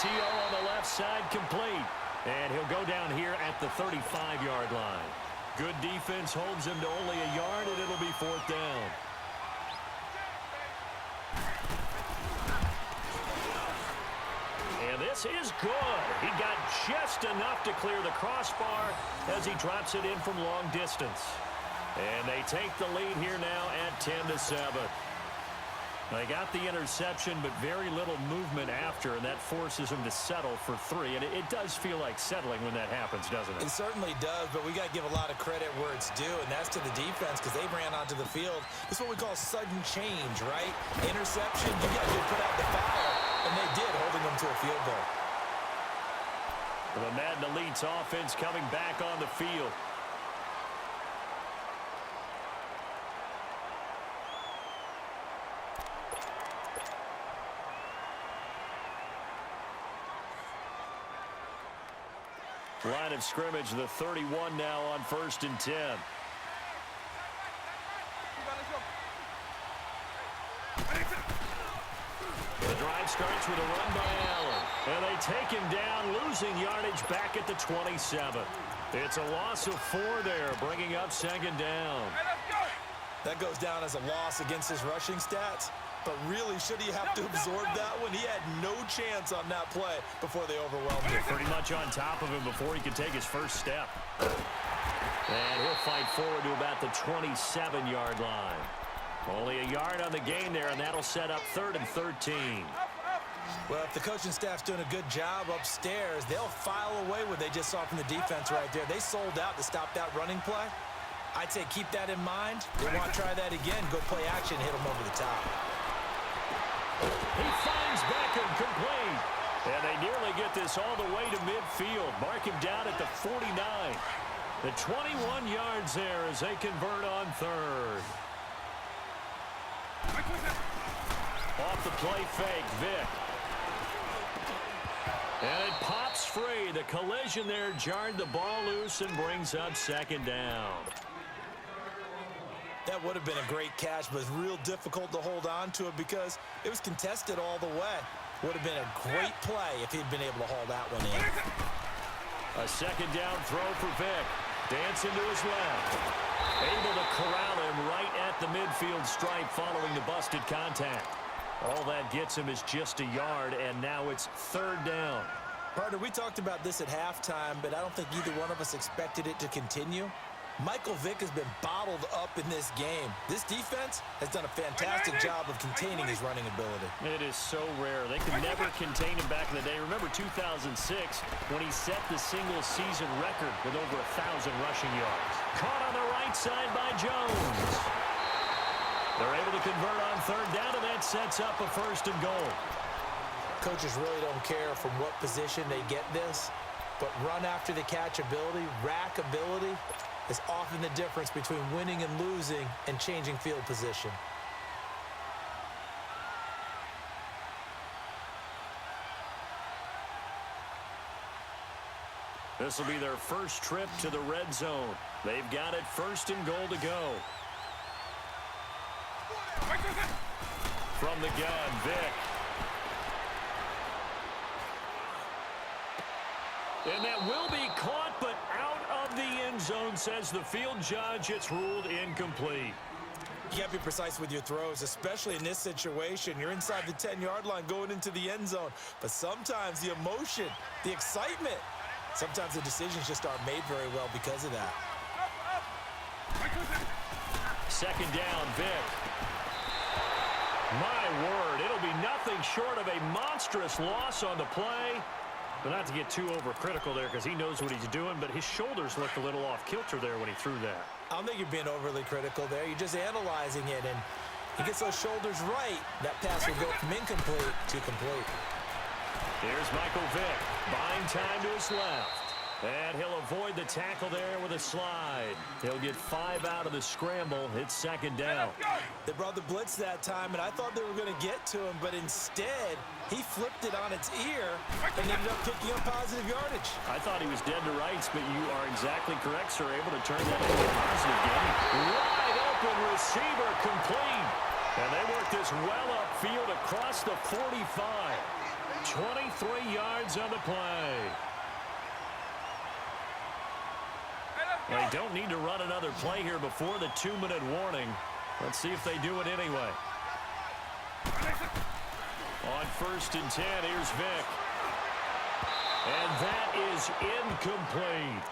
RPO on the left side complete. And he'll go down here at the 35-yard line. Good defense holds him to only a yard, and it'll be 4th down. And this is good. He got just enough to clear the crossbar as he drops it in from long distance. And they take the lead here now at 10-7. They got the interception, but very little movement after, and that forces them to settle for 3. And it does feel like settling when that happens, doesn't it? It certainly does, but we got to give a lot of credit where it's due, and that's to the defense because they ran onto the field. It's what we call sudden change, right? Interception, you got to put out the fire, and they did, holding them to a field goal. The Madden Elite's offense coming back on the field. Line of scrimmage, the 31 now on 1st and 10. The drive starts with a run by Allen. And they take him down, losing yardage back at the 27. It's a loss of 4 there, bringing up 2nd down. That goes down as a loss against his rushing stats. But really, should he have to absorb that one? He had no chance on that play before they overwhelmed him. Pretty much on top of him before he could take his first step. And he'll fight forward to about the 27-yard line. Only a yard on the gain there, and that'll set up 3rd and 13. Well, if the coaching staff's doing a good job upstairs, they'll file away what they just saw from the defense right there. They sold out to stop that running play. I'd say keep that in mind. They want to try that again. Go play action, hit them over the top. He finds Beckham complete. And they nearly get this all the way to midfield. Mark him down at the 49. The 21 yards there as they convert on 3rd. Off the play fake, Vick. And it pops free. The collision there jarred the ball loose and brings up 2nd down. That would have been a great catch, but it's real difficult to hold on to it because it was contested all the way. Would have been a great play if he'd been able to haul that one in. A 2nd down throw for Vick. Dancing to his left. Able to corral him right at the midfield stripe following the busted contact. All that gets him is just a yard, and now it's 3rd down. Partner, we talked about this at halftime, but I don't think either one of us expected it to continue. Michael Vick has been bottled up in this game. This defense has done a fantastic job of containing his running ability. It is so rare. They could never contain him back in the day. Remember 2006 when he set the single-season record with over 1,000 rushing yards. Caught on the right side by Jones. They're able to convert on 3rd down, and that sets up a 1st and goal. Coaches really don't care from what position they get this, but run after the catch ability, rack ability, is often the difference between winning and losing and changing field position. This will be their first trip to the red zone. They've got it 1st and goal to go. From the gun, Vick. And that will be caught, but out of the end zone, says the field judge. It's ruled incomplete. You got to be precise with your throws, especially in this situation. You're inside the 10-yard line going into the end zone. But sometimes the emotion, the excitement, sometimes the decisions just aren't made very well because of that. 2nd down, Vick. My word, it'll be nothing short of a monstrous loss on the play. But not to get too overcritical there because he knows what he's doing, but his shoulders looked a little off kilter there when he threw that. I don't think you're being overly critical there. You're just analyzing it, and he gets those shoulders right. That pass will go from incomplete to complete. Here's Michael Vick, buying time to his left. And he'll avoid the tackle there with a slide. He'll get 5 out of the scramble. It's 2nd down. They brought the blitz that time, and I thought they were going to get to him, but instead, he flipped it on its ear and ended up picking up positive yardage. I thought he was dead to rights, but you are exactly correct, sir. Able to turn that into a positive game. Wide open receiver complete. And they work this well upfield across the 45. 23 yards on the play. They don't need to run another play here before the 2-minute warning. Let's see if they do it anyway. On 1st and 10, here's Vick. And that is incomplete.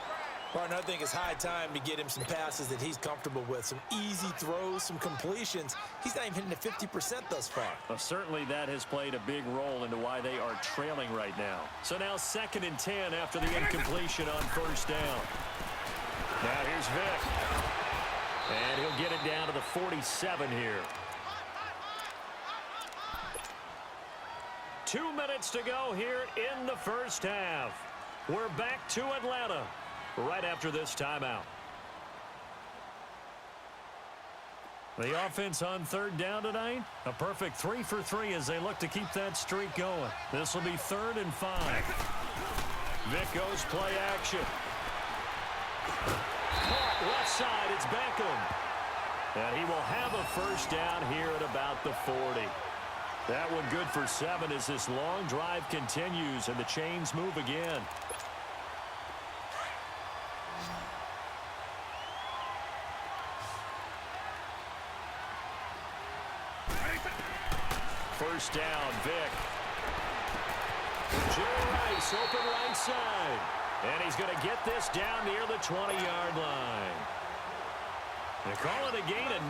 Partner, I think it's high time to get him some passes that he's comfortable with. Some easy throws, some completions. He's not even hitting at 50% thus far. Well, certainly that has played a big role into why they are trailing right now. So now 2nd and 10 after the incompletion on 1st down. Now here's Vick. And he'll get it down to the 47 here. 2 minutes to go here in the first half. We're back to Atlanta right after this timeout. The offense on 3rd down tonight, a perfect 3 for 3 as they look to keep that streak going. This will be 3rd and 5. Vick goes play action. Caught left side, it's Beckham. And he will have a 1st down here at about the 40. That one good for 7 as this long drive continues and the chains move again. First down, Vick. Jerry Rice, open right side. And he's going to get this down near the 20-yard line. They call it a gain of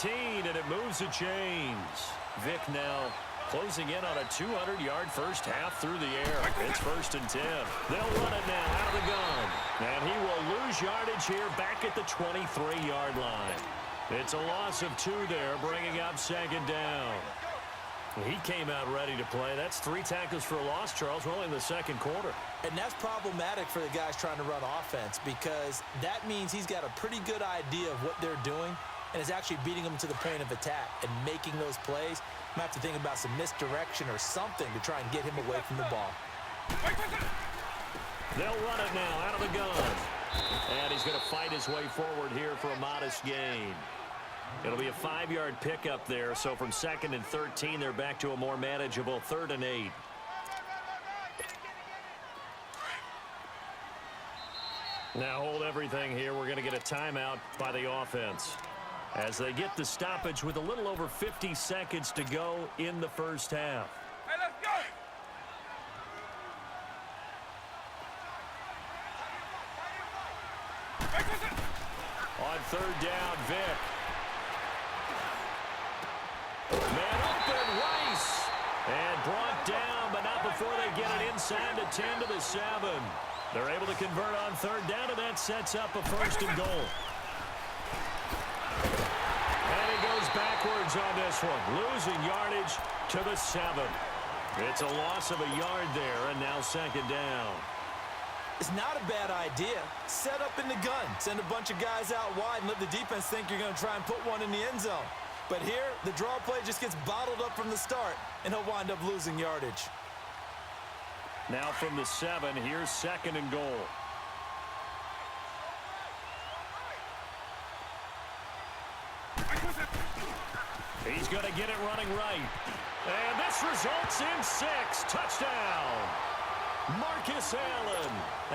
19, and it moves the chains. Vick now closing in on a 200-yard first half through the air. It's 1st and 10. They'll run it now out of the gun. And he will lose yardage here back at the 23-yard line. It's a loss of 2 there, bringing up 2nd down. He came out ready to play. That's 3 tackles for a loss, Charles. We're only in the 2nd quarter. And that's problematic for the guys trying to run offense because that means he's got a pretty good idea of what they're doing and is actually beating them to the point of attack and making those plays. Might have to think about some misdirection or something to try and get him away from the ball. They'll run it now out of the gun. And he's going to fight his way forward here for a modest gain. It'll be a 5-yard pickup there, so from 2nd and 13, they're back to a more manageable 3rd and 8. Now hold everything here. We're going to get a timeout by the offense as they get the stoppage with a little over 50 seconds to go in the first half. Hey, let's go! On 3rd down, Vick. Man open, Rice. And brought down, but not before they get it inside the 10 to the 7. They're able to convert on 3rd down, and that sets up a 1st and goal. And he goes backwards on this one, losing yardage to the 7. It's a loss of a yard there, and now 2nd down. It's not a bad idea. Set up in the gun. Send a bunch of guys out wide and let the defense think you're going to try and put one in the end zone. But here, the draw play just gets bottled up from the start, and he'll wind up losing yardage. Now from the 7, here's 2nd and goal. He's going to get it running right. And this results in 6. Touchdown. Marcus Allen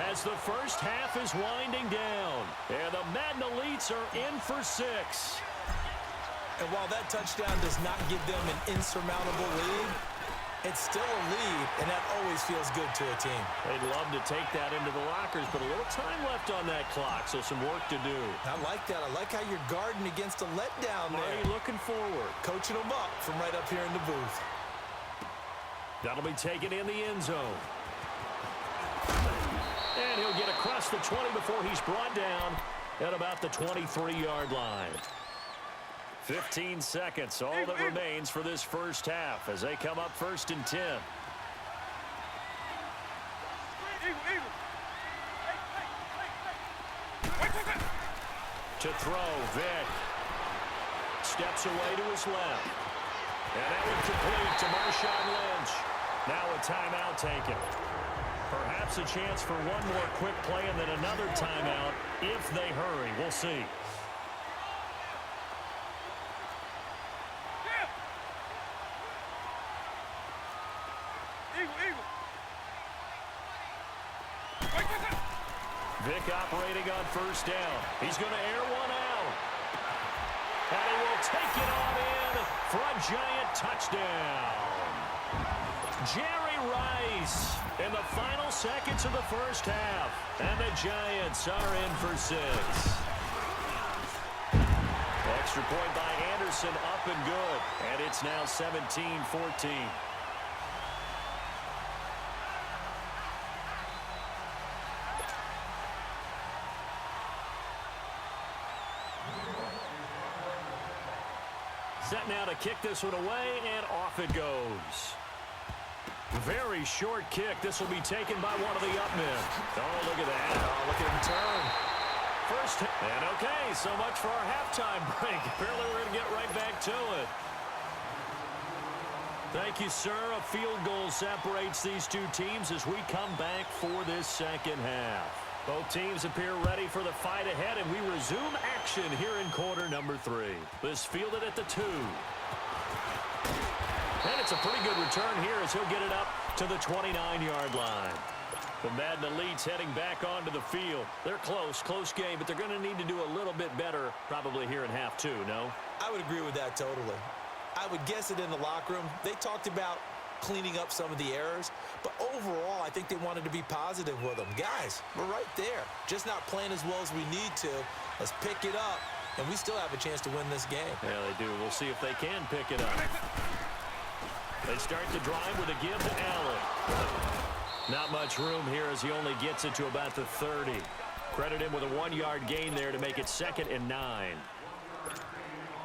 as the first half is winding down. And the Madden Elites are in for 6. And while that touchdown does not give them an insurmountable lead, it's still a lead, and that always feels good to a team. They'd love to take that into the lockers, but a little time left on that clock, so some work to do. I like that. I like how you're guarding against a letdown there. Marty looking forward. Coaching them up from right up here in the booth. That'll be taken in the end zone. And he'll get across the 20 before he's brought down at about the 23-yard line. 15 seconds, all that remains for this first half as they come up 1st and 10. To throw, Vick. Steps away to his left. And that one complete to Marshawn Lynch. Now a timeout taken. Perhaps a chance for one more quick play and then another timeout if they hurry. We'll see. Vic operating on first down. He's going to air one out. And he will take it on in for a giant touchdown. Jerry Rice in the final seconds of the first half. And the Giants are in for 6. Extra point by Anderson, up and good. And it's now 17-14. Set now to kick this one away, and off it goes. Very short kick. This will be taken by one of the up men. Oh, look at that. Oh, look at him turn. First, and okay, so much for our halftime break. Apparently we're going to get right back to it. Thank you, sir. A field goal separates these two teams as we come back for this second half. Both teams appear ready for the fight ahead, and we resume action here in quarter number 3. This fielded at the 2. And it's a pretty good return here as he'll get it up to the 29-yard line. The Madden Elites heading back onto the field. They're close game, but they're going to need to do a little bit better probably here in half 2, no? I would agree with that totally. I would guess it in the locker room. They talked about cleaning up some of the errors, but overall I think they wanted to be positive with them. Guys, we're right there, just not playing as well as we need to. Let's pick it up, and we still have a chance to win this game. Yeah, they do. We'll see if they can pick it up. They start the drive with a give to Allen. Not much room here as he only gets it to about the 30. Credit him with a 1-yard gain there to make it 2nd and 9.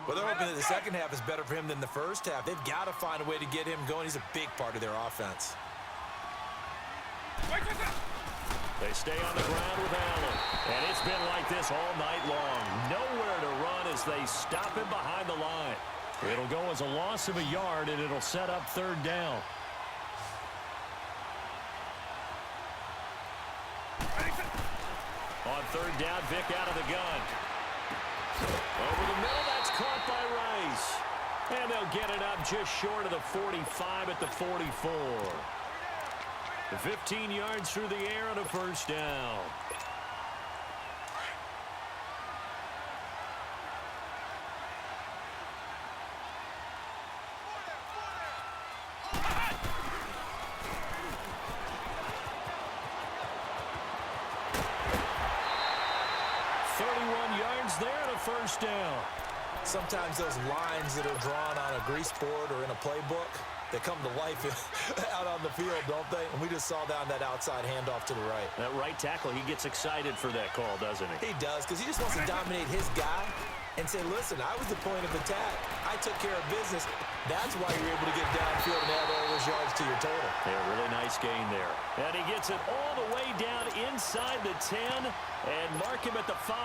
Well, they're hoping that the second half is better for him than the first half. They've got to find a way to get him going. He's a big part of their offense. They stay on the ground with Allen. And it's been like this all night long. Nowhere to run as they stop him behind the line. It'll go as a loss of a yard, and it'll set up 3rd down. On 3rd down, Vic out of the gun. Over the middle, that's caught by Rice. And they'll get it up just short of the 45 at the 44. The 15 yards through the air on a 1st down. There and a 1st down. Sometimes those lines that are drawn on a grease board or in a playbook, they come to life out on the field, don't they? And we just saw down that outside handoff to the right. That right tackle, he gets excited for that call, doesn't he? He does, because he just wants to dominate his guy and say, listen, I was the point of attack. I took care of business. That's why you're able to get downfield and add all those yards to your total. Yeah, really nice gain there. And he gets it all the way down inside the 10 and mark him at the 5.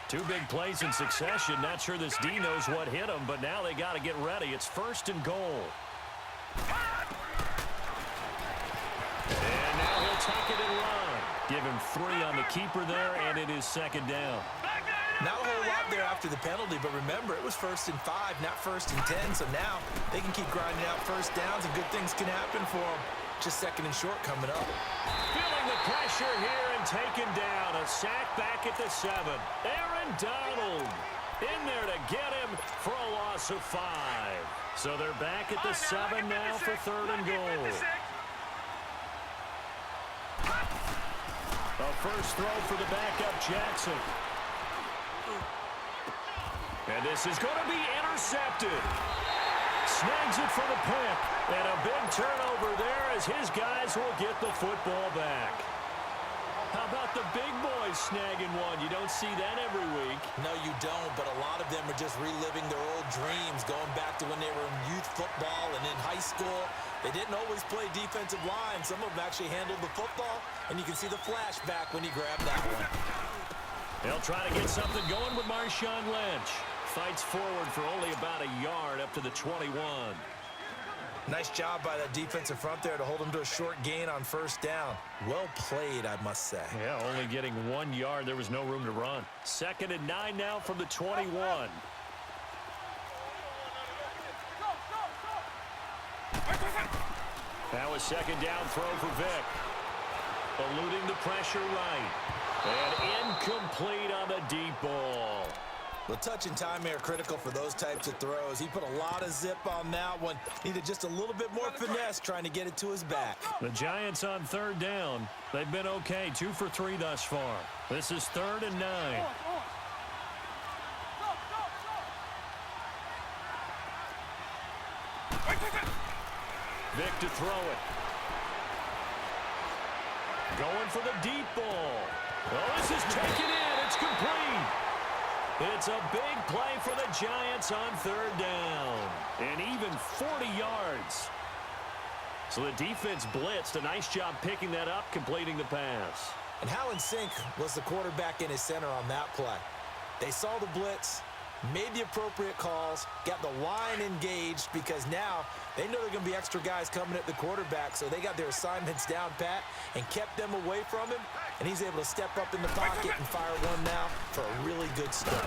Two big plays in succession. Not sure this D knows what hit him, but now they got to get ready. It's 1st and goal. And now he'll tuck it and run. Give him 3 on the keeper there, and it is 2nd down. Not a whole lot there after the penalty, but remember, it was 1st and 5, not 1st and 10, so now they can keep grinding out 1st downs, and good things can happen for them. Just 2nd and short coming up. Feeling the pressure here and taken down. A sack back at the 7. Aaron Donald in there to get him for a loss of 5. So they're back at the 7 now for 3rd and goal. A first throw for the backup Jackson. And this is going to be intercepted. Snags it for the pick. And a big turnover there as his guys will get the football back. How about the big boys snagging one? You don't see that every week. No, you don't, but a lot of them are just reliving their old dreams, going back to when they were in youth football and in high school. They didn't always play defensive line. Some of them actually handled the football, and you can see the flashback when he grabbed that one. They'll try to get something going with Marshawn Lynch. Fights forward for only about a yard up to the 21. Nice job by that defensive front there to hold them to a short gain on first down. Well played, I must say. Yeah, only getting 1 yard. There was no room to run. 2nd and 9 now from the 21. Now a 2nd down throw for Vic. Eluding the pressure right. And incomplete on the deep ball. The touch and time are critical for those types of throws. He put a lot of zip on that one. Needed just a little bit more finesse trying to get it to his back. The Giants on 3rd down. They've been okay, 2 for 3 thus far. This is 3rd and 9. Vic to throw it. Going for the deep ball. Well, this is taken in. It's complete. It's a big play for the Giants on 3rd down. And even 40 yards. So the defense blitzed. A nice job picking that up, completing the pass. And how in sync was the quarterback in his center on that play? They saw the blitz, made the appropriate calls, got the line engaged because now they know there are going to be extra guys coming at the quarterback, so they got their assignments down pat and kept them away from him, and he's able to step up in the pocket and fire one now for a really good strike.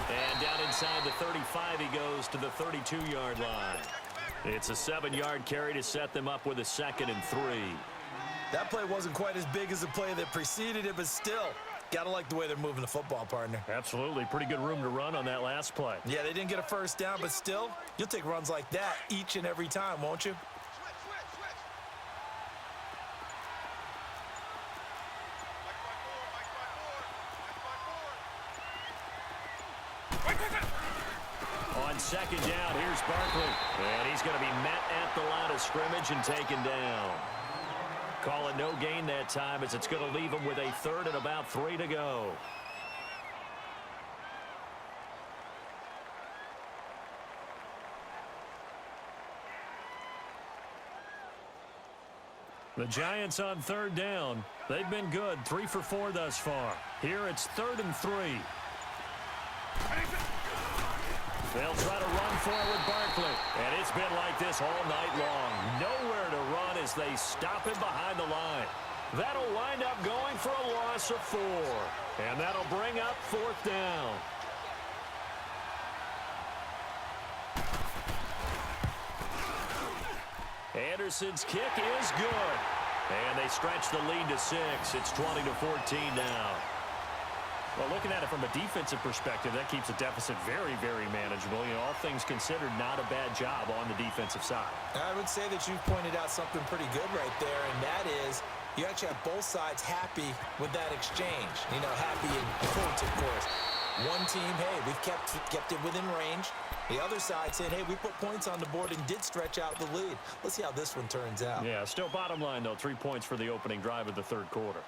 And down inside the 35, he goes to the 32-yard line. It's a 7-yard carry to set them up with a 2nd and 3. That play wasn't quite as big as the play that preceded it, but still, gotta like the way they're moving the football, partner. Absolutely. Pretty good room to run on that last play. Yeah, they didn't get a first down, but still, you'll take runs like that each and every time, won't you? On 2nd down, here's Barkley. And he's going to be met at the line of scrimmage and taken down. Call it no gain that time as it's going to leave him with a 3rd and about 3 to go. The Giants on 3rd down. They've been good, 3 for 4 thus far. Here it's 3rd and 3. They'll try to run for it with Barkley. And it's been like this all night long. Nowhere to run as they stop him behind the line. That'll wind up going for a loss of 4. And that'll bring up 4th down. Anderson's kick is good. And they stretch the lead to 6. It's 20-14 now. Well, looking at it from a defensive perspective, that keeps the deficit very, very manageable. You know, all things considered, not a bad job on the defensive side. I would say that you've pointed out something pretty good right there, and that is you actually have both sides happy with that exchange. You know, happy in quotes, of course. One team, hey, we've kept it within range. The other side saying, hey, we put points on the board and did stretch out the lead. Let's see how this one turns out. Yeah, still bottom line, though, 3 points for the opening drive of the 3rd quarter.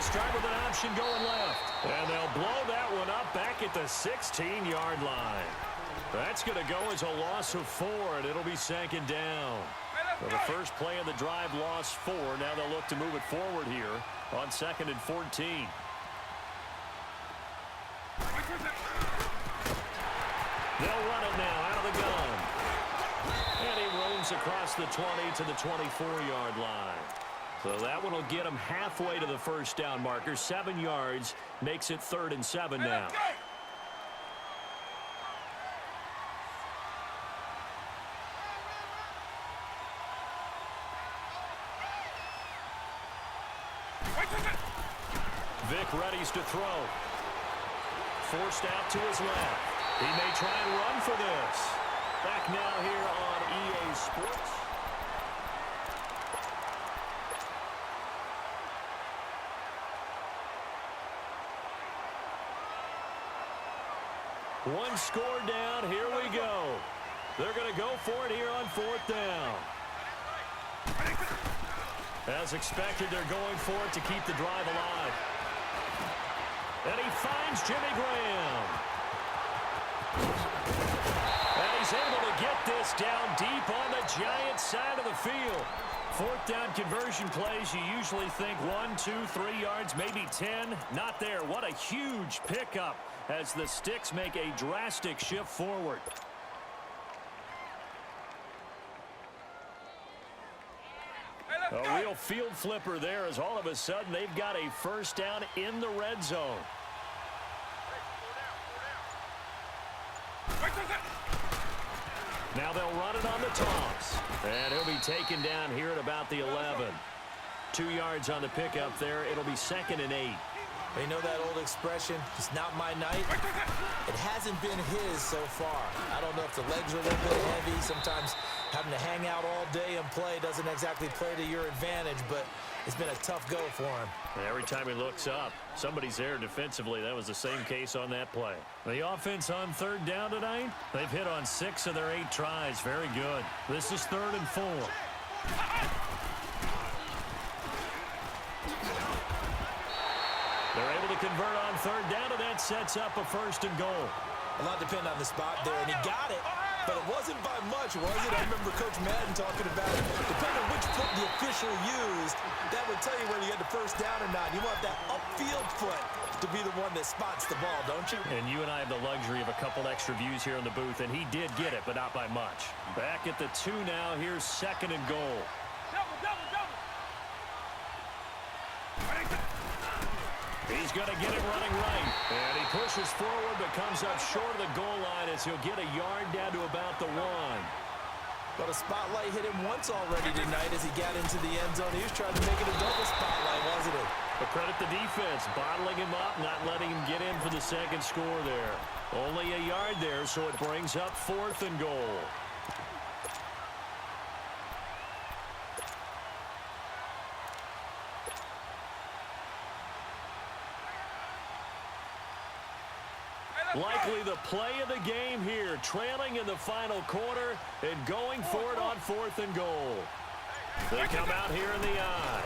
Start with an option going left. And they'll blow that one up back at the 16-yard line. That's going to go as a loss of 4, and it'll be 2nd down. So the first play of the drive lost 4. Now they'll look to move it forward here on 2nd and 14. They'll run it now out of the gun. And he roams across the 20 to the 24-yard line. So that one will get him halfway to the first down marker. 7 yards makes it 3rd and 7 now. Vic readies to throw. Forced out to his left. He may try and run for this. Back now here on EA Sports. One score down. Here we go. They're going to go for it here on 4th down. As expected, they're going for it to keep the drive alive. And he finds Jimmy Graham. And he's able to get this down deep on the Giants side of the field. Fourth down conversion plays, you usually think 1, 2, 3 yards, maybe 10. Not there. What a huge pickup as the Sticks make a drastic shift forward. A real field flipper there as all of a sudden they've got a first down in the red zone. Now they'll run it on the toss. And he'll be taken down here at about the 11. 2 yards on the pickup there. It'll be 2nd and 8. You know that old expression, it's not my night? It hasn't been his so far. I don't know if the legs are a little bit heavy. Sometimes having to hang out all day and play doesn't exactly play to your advantage, but it's been a tough go for him. And every time he looks up, somebody's there defensively. That was the same case on that play. The offense on 3rd down tonight, they've hit on 6 of their 8 tries. Very good. This is 3rd and 4. They're able to convert on 3rd down, and that sets up a 1st and goal. A lot depended on the spot there, and he got it, but it wasn't by much, was it? I remember Coach Madden talking about it. Depending on which foot the official used, that would tell you whether you had the 1st down or not. You want that upfield foot to be the one that spots the ball, don't you? And you and I have the luxury of a couple extra views here in the booth, and he did get it, but not by much. Back at the 2 now. Here's 2nd and goal. He's going to get it running right. And he pushes forward but comes up short of the goal line as he'll get a yard down to about the 1. But a spotlight hit him once already tonight as he got into the end zone. He was trying to make it a double spotlight, wasn't it? But credit the defense, bottling him up, not letting him get in for the 2nd score there. Only a yard there, so it brings up 4th and goal. Likely the play of the game here, trailing in the final quarter and going for it on 4th and goal. They come out here in the eye.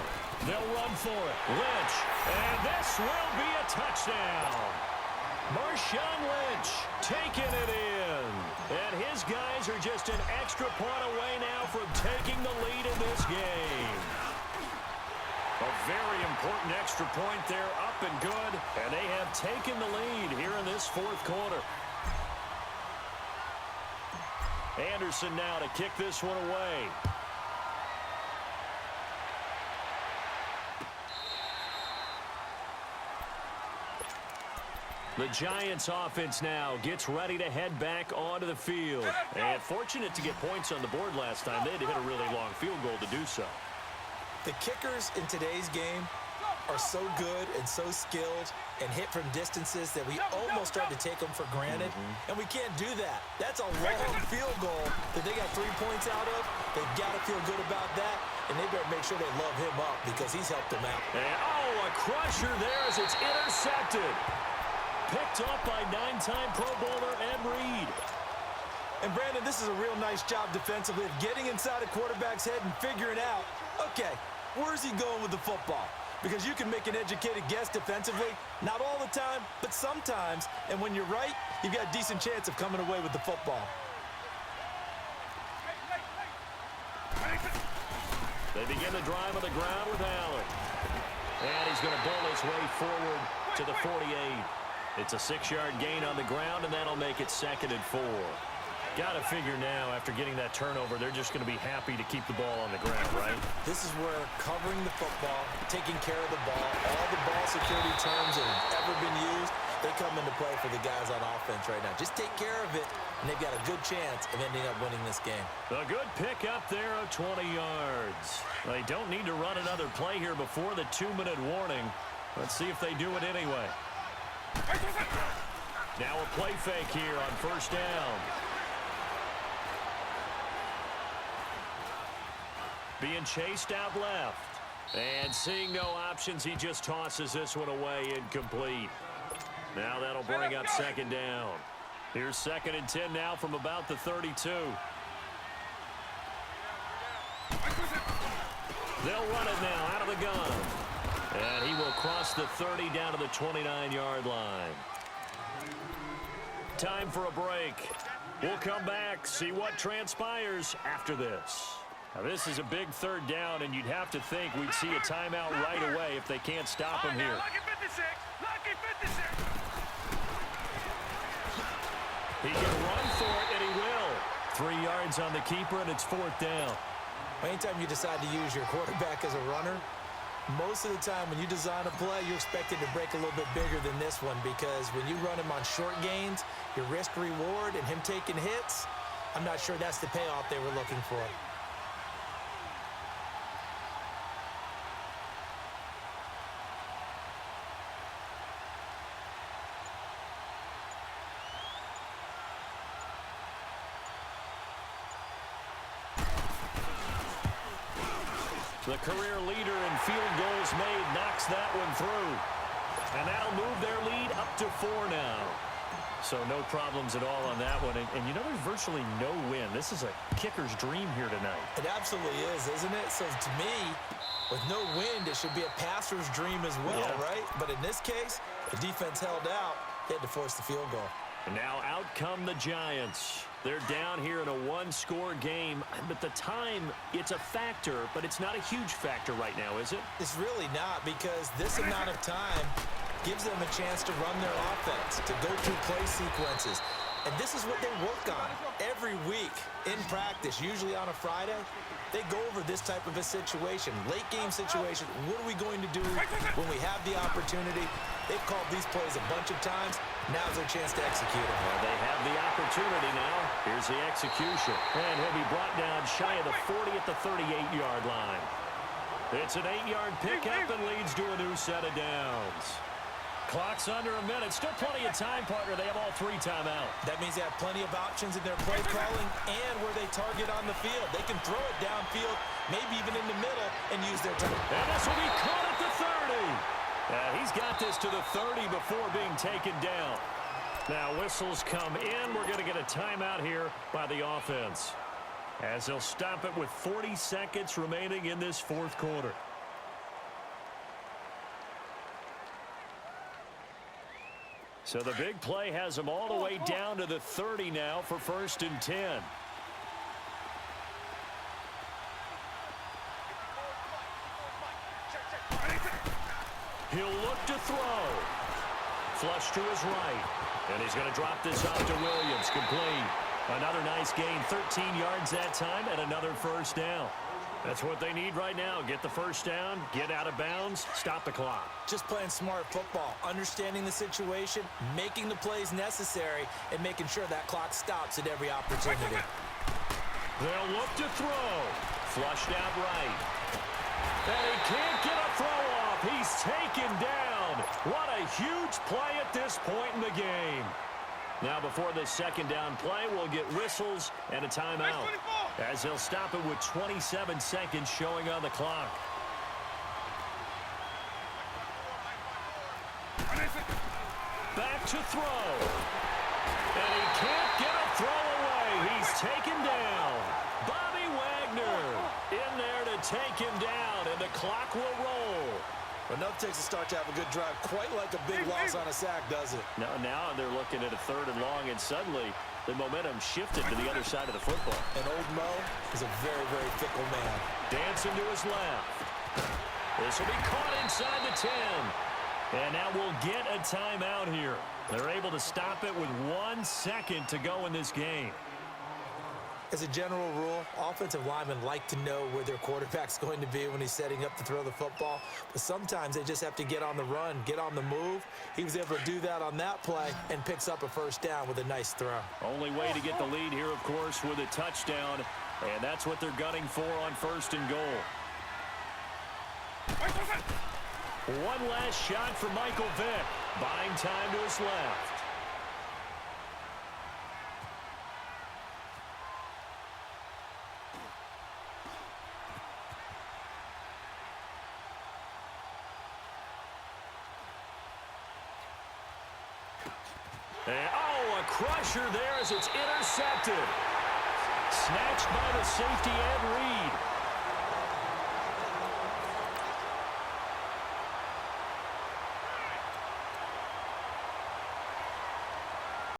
They'll run for it. Lynch, and this will be a touchdown. Marshawn Lynch taking it in. And his guys are just an extra point away now from taking the lead in this game. A very important extra point there, up and good, and they have taken the lead here in this 4th quarter. Anderson now to kick this one away. The Giants offense now gets ready to head back onto the field. And fortunate to get points on the board last time. They had to hit a really long field goal to do so. The kickers in today's game are so good and so skilled and hit from distances that we almost start to take them for granted. And we can't do that. That's a long field goal that they got 3 points out of. They've got to feel good about that, and they better make sure they love him up because he's helped them out. And, a crusher there as it's intercepted. Picked up by 9-time Pro Bowler Ed Reed. And, Brandon, this is a real nice job defensively of getting inside a quarterback's head and figuring out, okay, where's he going with the football? Because you can make an educated guess defensively, not all the time, but sometimes. And when you're right, you've got a decent chance of coming away with the football. They begin the drive on the ground with Allen. And he's going to bowl his way forward to the 48. It's a 6-yard gain on the ground, and that'll make it 2nd and 4. Got to figure now, after getting that turnover, they're just going to be happy to keep the ball on the ground, right? This is where covering the football, taking care of the ball, all the ball security terms that have ever been used, they come into play for the guys on offense right now. Just take care of it, and they've got a good chance of ending up winning this game. A good pick up there of 20 yards. They don't need to run another play here before the 2-minute warning. Let's see if they do it anyway. Now a play fake here on 1st down. Being chased out left. And seeing no options, he just tosses this one away, incomplete. Now that'll bring up 2nd down. Here's 2nd and 10 now from about the 32. They'll run it now out of the gun. And he will cross the 30 down to the 29-yard line. Time for a break. We'll come back, see what transpires after this. Now, this is a big third down, and you'd have to think we'd see a timeout right away if they can't stop him here. He can run for it, and he will. 3 yards on the keeper, and it's 4th down. Anytime you decide to use your quarterback as a runner, most of the time when you design a play, you're expected to break a little bit bigger than this one, because when you run him on short gains, your risk-reward and him taking hits, I'm not sure that's the payoff they were looking for. The career leader in field goals made knocks that one through. And that'll move their lead up to 4 now. So no problems at all on that one. And you know, there's virtually no win. This is a kicker's dream here tonight. It absolutely is, isn't it? So to me, with no wind, it should be a passer's dream as well, right? But in this case, the defense held out. They had to force the field goal. And now out come the Giants. They're down here in a one-score game. But the time, it's a factor, but it's not a huge factor right now, is it? It's really not, because this amount of time gives them a chance to run their offense, to go through play sequences. And this is what they work on every week in practice, usually on a Friday. They go over this type of a situation, late-game situation. What are we going to do when we have the opportunity? They've called these plays a bunch of times. Now's their chance to execute them. Well, they have the opportunity now. Here's the execution. And he'll be brought down shy of the 40 at the 38-yard line. It's an 8-yard pickup and leads to a new set of downs. Clock's under a minute. Still plenty of time, partner. They have all 3 timeouts. That means they have plenty of options in their play calling and where they target on the field. They can throw it downfield, maybe even in the middle, and use their time. And this will be caught at the 30. He's got this to the 30 before being taken down. Now whistles come in. We're going to get a timeout here by the offense, as they'll stop it with 40 seconds remaining in this 4th quarter. So the big play has them all the way down to the 30 now for 1st and 10. He'll look to throw. Flush to his right. And he's going to drop this off to Williams. Complete. Another nice gain. 13 yards that time and another 1st down. That's what they need right now. Get the 1st down, get out of bounds, stop the clock. Just playing smart football, understanding the situation, making the plays necessary, and making sure that clock stops at every opportunity. They'll look to throw. Flushed out right. And he can't get a throw off. He's taken down. What a huge play at this point in the game. Now before this 2nd down play, we'll get whistles and a timeout, as they'll stop it with 27 seconds showing on the clock. Back to throw. And he can't get a throw away. He's taken down. Bobby Wagner in there to take him down, and the clock will roll. Well, nothing takes a start to have a good drive quite like a big loss on a sack, does it? Now they're looking at a 3rd and long, and suddenly the momentum shifted to the other side of the football. And old Mo is a very, very fickle man. Dancing to his left. This will be caught inside the 10. And now we'll get a timeout here. They're able to stop it with 1 second to go in this game. As a general rule, offensive linemen like to know where their quarterback's going to be when he's setting up to throw the football. But sometimes they just have to get on the run, get on the move. He was able to do that on that play and picks up a 1st down with a nice throw. Only way to get the lead here, of course, with a touchdown. And that's what they're gunning for on 1st and goal. One last shot for Michael Vick. Buying time to his left. And, a crusher there as it's intercepted. Snatched by the safety Ed Reed.